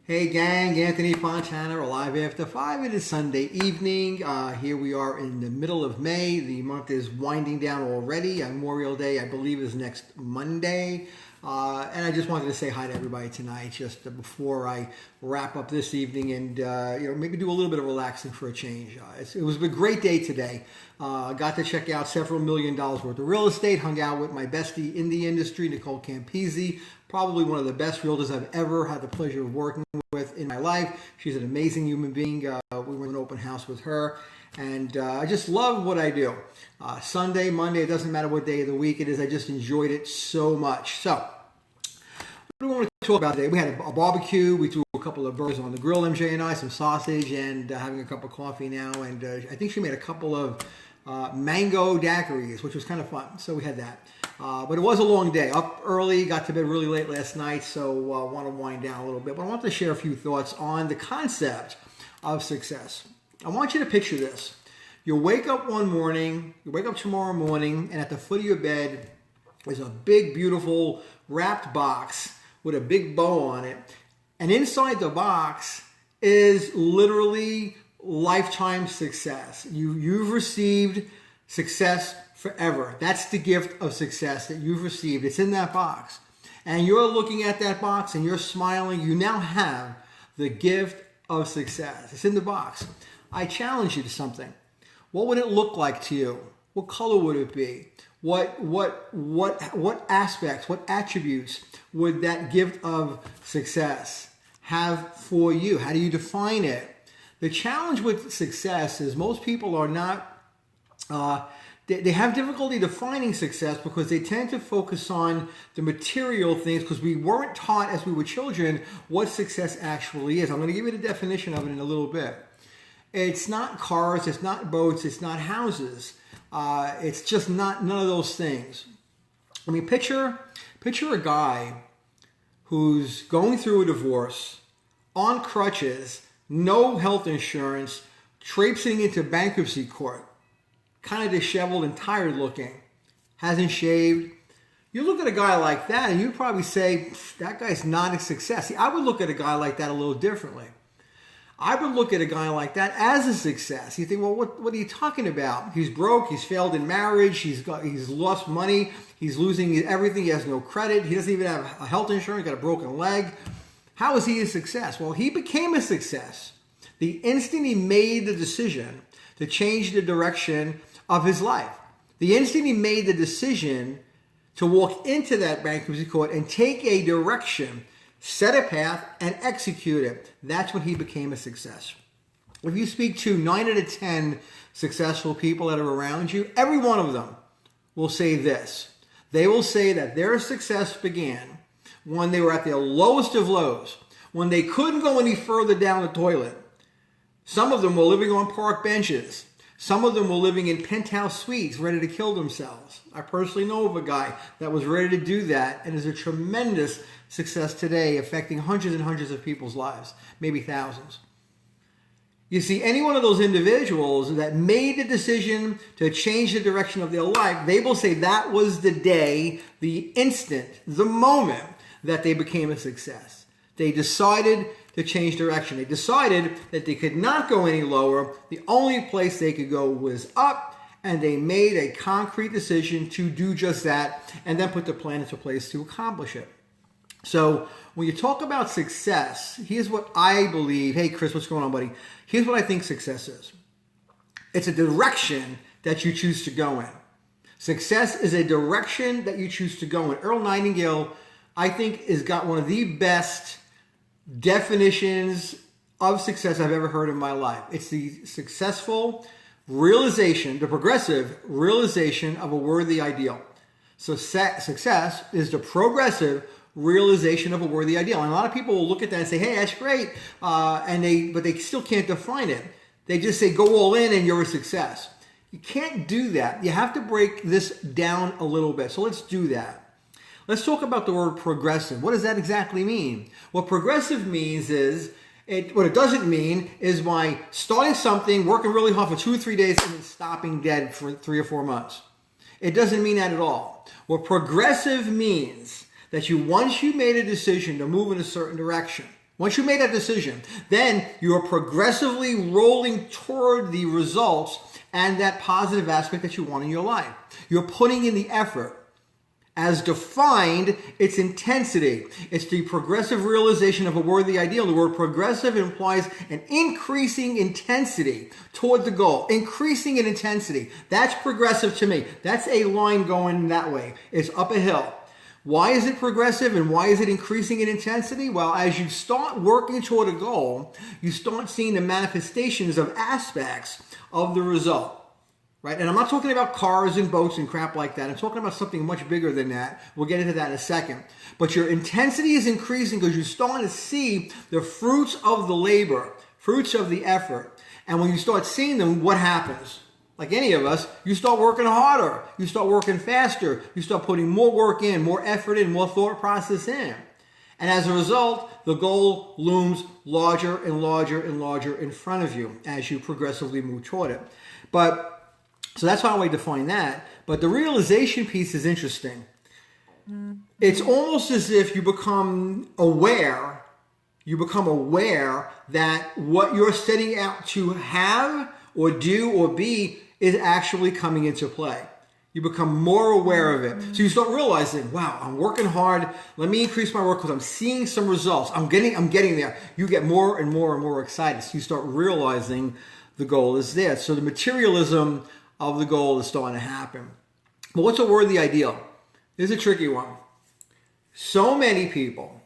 Hey gang, Anthony Fontana, Alive After 5. It is Sunday evening. Here we are in the middle of May. The month is winding down already. Memorial Day, I believe, is next Monday. And I just wanted to say hi to everybody tonight, just before I wrap up this evening and maybe do a little bit of relaxing for a change. It was a great day today. Got to check out several $1 million worth of real estate, hung out with my bestie in the industry, Nicole Campisi, probably one of the best realtors I've ever had the pleasure of working with in my life. She's an amazing human being. We went to an open house with her, and I just love what I do. Sunday, Monday, it doesn't matter what day of the week it is. I just enjoyed it so much. So, what do we want to talk about today? We had a barbecue. We threw a couple of burgers on the grill, MJ and I, some sausage, and having a cup of coffee now. And I think she made a couple of mango daiquiris, which was kind of fun. So we had that. But it was a long day. Up early, got to bed really late last night, so want to wind down a little bit. But I want to share a few thoughts on the concept of success. I want you to picture this. You wake up tomorrow morning, and at the foot of your bed is a big, beautiful wrapped box with a big bow on it. And inside the box is literally lifetime success. You've received success forever. That's the gift of success that you've received. It's in that box. And you're looking at that box and you're smiling. You now have the gift of success. It's in the box. I challenge you to something. What would it look like to you? What color would it be? What aspects, what attributes would that gift of success have for you? How do you define it? The challenge with success is most people are not, they have difficulty defining success because they tend to focus on the material things because we weren't taught as we were children what success actually is. I'm going to give you the definition of it in a little bit. It's not cars, it's not boats, it's not houses. It's just none of those things. I mean, picture a guy who's going through a divorce, on crutches, no health insurance, traipsing into bankruptcy court, kind of disheveled and tired looking, hasn't shaved. You look at a guy like that and you'd probably say, that guy's not a success. See, I would look at a guy like that a little differently. I would look at a guy like that as a success. You think, well, what are you talking about? He's broke, he's failed in marriage, he's lost money, he's losing everything, he has no credit, he doesn't even have a health insurance, got a broken leg. How is he a success? Well, he became a success the instant he made the decision to change the direction of his life. The instant he made the decision to walk into that bankruptcy court and take a direction, set a path, and execute it. That's when he became a success. If you speak to 9 out of 10 successful people that are around you, every one of them will say this. They will say that their success began when they were at their lowest of lows, when they couldn't go any further down the toilet. Some of them were living on park benches. Some of them were living in penthouse suites, ready to kill themselves. I personally know of a guy that was ready to do that and is a tremendous success today, affecting hundreds and hundreds of people's lives, maybe thousands. You see, any one of those individuals that made the decision to change the direction of their life, they will say that was the day, the instant, the moment that they became a success. They decided to change direction. They decided that they could not go any lower. The only place they could go was up, and they made a concrete decision to do just that and then put the plan into place to accomplish it. So when you talk about success, here's what I believe. Hey, Chris, what's going on, buddy? Here's what I think success is. It's a direction that you choose to go in. Success is a direction that you choose to go in. Earl Nightingale, I think, has got one of the best definitions of success I've ever heard in my life. It's the successful realization, the progressive realization of a worthy ideal. So success is the progressive realization of a worthy ideal. And a lot of people will look at that and say, hey, that's great, but they still can't define it. They just say, go all in and you're a success. You can't do that. You have to break this down a little bit. So let's do that. Let's talk about the word progressive. What does that exactly mean? What progressive means is, what it doesn't mean is by starting something, working really hard for 2 or 3 days, and then stopping dead for 3 or 4 months. It doesn't mean that at all. What progressive means that once you made a decision to move in a certain direction, Once you made that decision, then you are progressively rolling toward the results and that positive aspect that you want in your life. You're putting in the effort. As defined, its intensity. It's the progressive realization of a worthy ideal. The word progressive implies an increasing intensity toward the goal. Increasing in intensity. That's progressive to me. That's a line going that way. It's up a hill. Why is it progressive and why is it increasing in intensity? Well, as you start working toward a goal, you start seeing the manifestations of aspects of the result. Right? And I'm not talking about cars and boats and crap like that. I'm talking about something much bigger than that. We'll get into that in a second. But your intensity is increasing because you're starting to see the fruits of the labor, fruits of the effort. And when you start seeing them, what happens? Like any of us, you start working harder. You start working faster. You start putting more work in, more effort in, more thought process in. And as a result, the goal looms larger and larger and larger in front of you as you progressively move toward it. So that's how I define that. But the realization piece is interesting. It's almost as if you become aware that what you're setting out to have or do or be is actually coming into play. You become more aware of it. So you start realizing, wow, I'm working hard. Let me increase my work because I'm seeing some results. I'm getting there. You get more and more and more excited. So you start realizing the goal is there. So the materialism of the goal is starting to happen. But what's a worthy ideal? This is a tricky one. So many people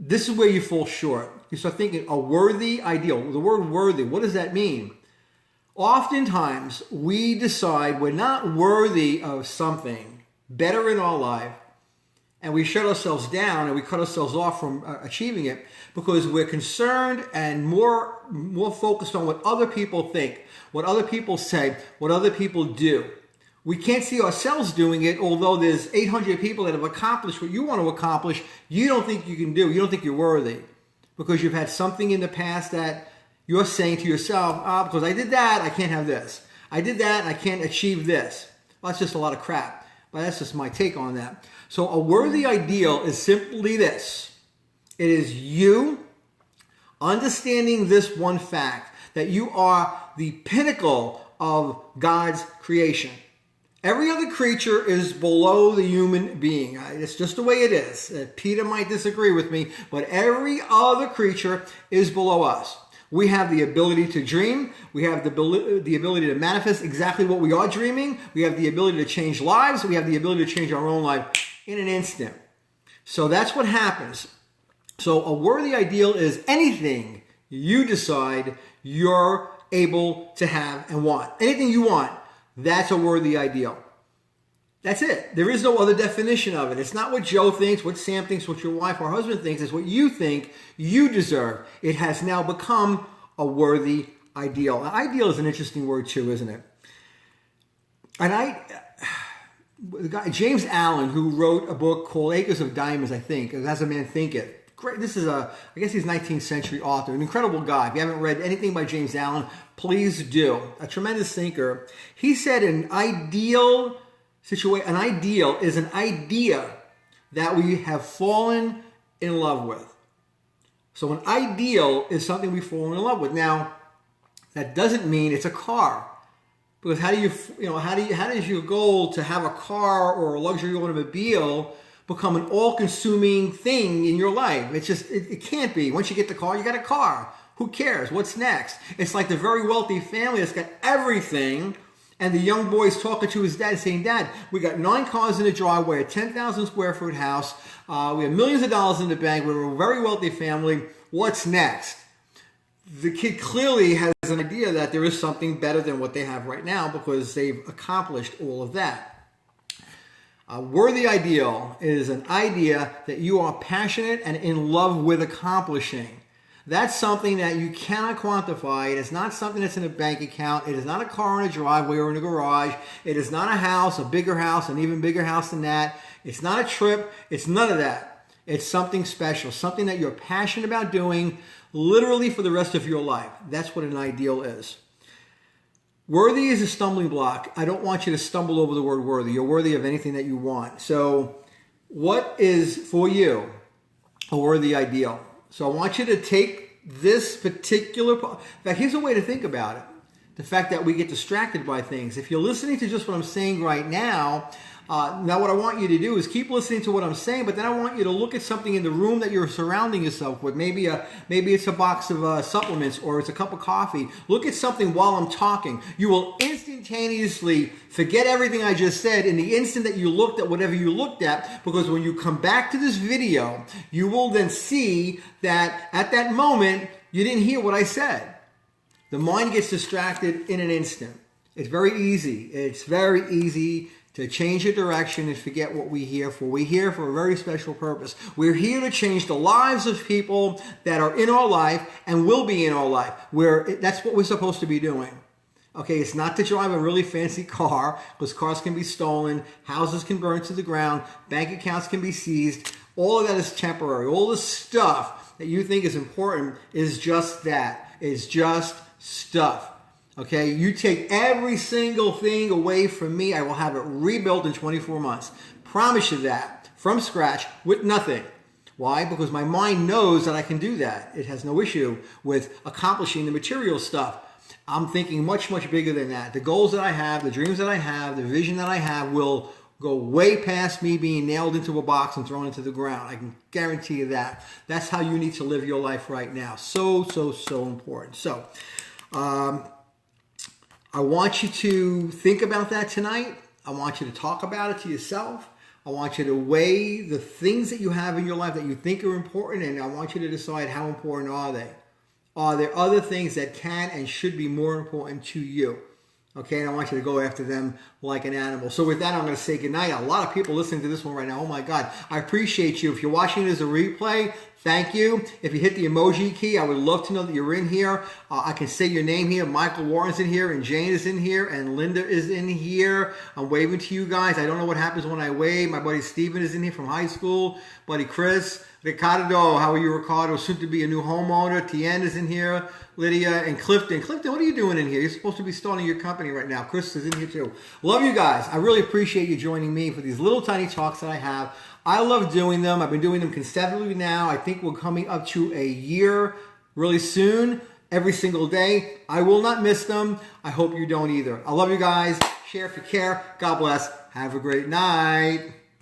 this is where you fall short. You start thinking a worthy ideal. The word worthy, what does that mean? Oftentimes, we decide we're not worthy of something better in our life, and we shut ourselves down and we cut ourselves off from achieving it because we're concerned and more focused on what other people think, what other people say, what other people do. We can't see ourselves doing it, although there's 800 people that have accomplished what you want to accomplish. You don't think you can do. You don't think you're worthy because you've had something in the past that you're saying to yourself, because I did that, I can't have this. I did that, I can't achieve this. Well, that's just a lot of crap. But that's just my take on that. So a worthy ideal is simply this. It is you understanding this one fact, that you are the pinnacle of God's creation. Every other creature is below the human being. It's just the way it is. Peter might disagree with me, but every other creature is below us. We have the ability to dream. We have the ability to manifest exactly what we are dreaming. We have the ability to change lives. We have the ability to change our own life in an instant. So that's what happens. So a worthy ideal is anything you decide you're able to have and want. Anything you want, that's a worthy ideal. That's it. There is no other definition of it. It's not what Joe thinks, what Sam thinks, what your wife or husband thinks. It's what you think you deserve. It has now become a worthy ideal. An ideal is an interesting word too, isn't it? And the guy, James Allen, who wrote a book called Acres of Diamonds, I think, As a Man Thinketh. Great. This is I guess he's a 19th century author, an incredible guy. If you haven't read anything by James Allen, please do. A tremendous thinker. He said an ideal is an idea that we have fallen in love with. So an ideal is something we've fallen in love with. Now, that doesn't mean it's a car. Because how does your goal to have a car or a luxury automobile become an all-consuming thing in your life? It can't be. Once you get the car, you got a car. Who cares? What's next? It's like the very wealthy family that's got everything, and the young boy's talking to his dad saying, Dad, we got 9 cars in the driveway, a 10,000 square foot house. We have millions of dollars in the bank. We're a very wealthy family. What's next? The kid clearly has an idea that there is something better than what they have right now because they've accomplished all of that. A worthy ideal is an idea that you are passionate and in love with accomplishing. That's something that you cannot quantify. It is not something that's in a bank account. It is not a car in a driveway or in a garage. It is not a house, a bigger house, an even bigger house than that. It's not a trip. It's none of that. It's something special, something that you're passionate about doing literally for the rest of your life. That's what an ideal is. Worthy is a stumbling block. I don't want you to stumble over the word worthy. You're worthy of anything that you want. So what is for you a worthy ideal? So I want you to take this particular, in fact, here's a way to think about it. The fact that we get distracted by things. If you're listening to just what I'm saying right now, now what I want you to do is keep listening to what I'm saying, but then I want you to look at something in the room that you're surrounding yourself with. Maybe it's a box of supplements, or it's a cup of coffee. Look at something while I'm talking. You will instantaneously forget everything I just said in the instant that you looked at whatever you looked at, because when you come back to this video, you will then see that at that moment, you didn't hear what I said. The mind gets distracted in an instant. It's very easy. It's very easy to change your direction and forget what we're here for. We're here for a very special purpose. We're here to change the lives of people that are in our life and will be in our life. That's what we're supposed to be doing. Okay, it's not to drive a really fancy car, because cars can be stolen, houses can burn to the ground, bank accounts can be seized. All of that is temporary. All the stuff that you think is important is just that. It's just stuff. Okay, you take every single thing away from me, I will have it rebuilt in 24 months. Promise you that, from scratch, with nothing. Why? Because my mind knows that I can do that. It has no issue with accomplishing the material stuff. I'm thinking much, much bigger than that. The goals that I have, the dreams that I have, the vision that I have will go way past me being nailed into a box and thrown into the ground. I can guarantee you that. That's how you need to live your life right now. So, so, so important. So, I want you to think about that tonight. I want you to talk about it to yourself. I want you to weigh the things that you have in your life that you think are important, and I want you to decide how important are they. Are there other things that can and should be more important to you? Okay, and I want you to go after them like an animal. So with that, I'm going to say goodnight. A lot of people listening to this one right now, oh my God, I appreciate you. If you're watching it as a replay, thank you. If you hit the emoji key, I would love to know that you're in here. I can say your name here. Michael Warren's in here, and Jane is in here, and Linda is in here. I'm waving to you guys. I don't know what happens when I wave. My buddy Steven is in here from high school. Buddy Chris. Ricardo, how are you, Ricardo? Soon to be a new homeowner. Tien is in here. Lydia and Clifton. Clifton, what are you doing in here? You're supposed to be starting your company right now. Chris is in here too. Love you guys. I really appreciate you joining me for these little tiny talks that I have. I love doing them. I've been doing them consecutively now. I think we're coming up to a year really soon, every single day. I will not miss them. I hope you don't either. I love you guys. Share if you care. God bless. Have a great night.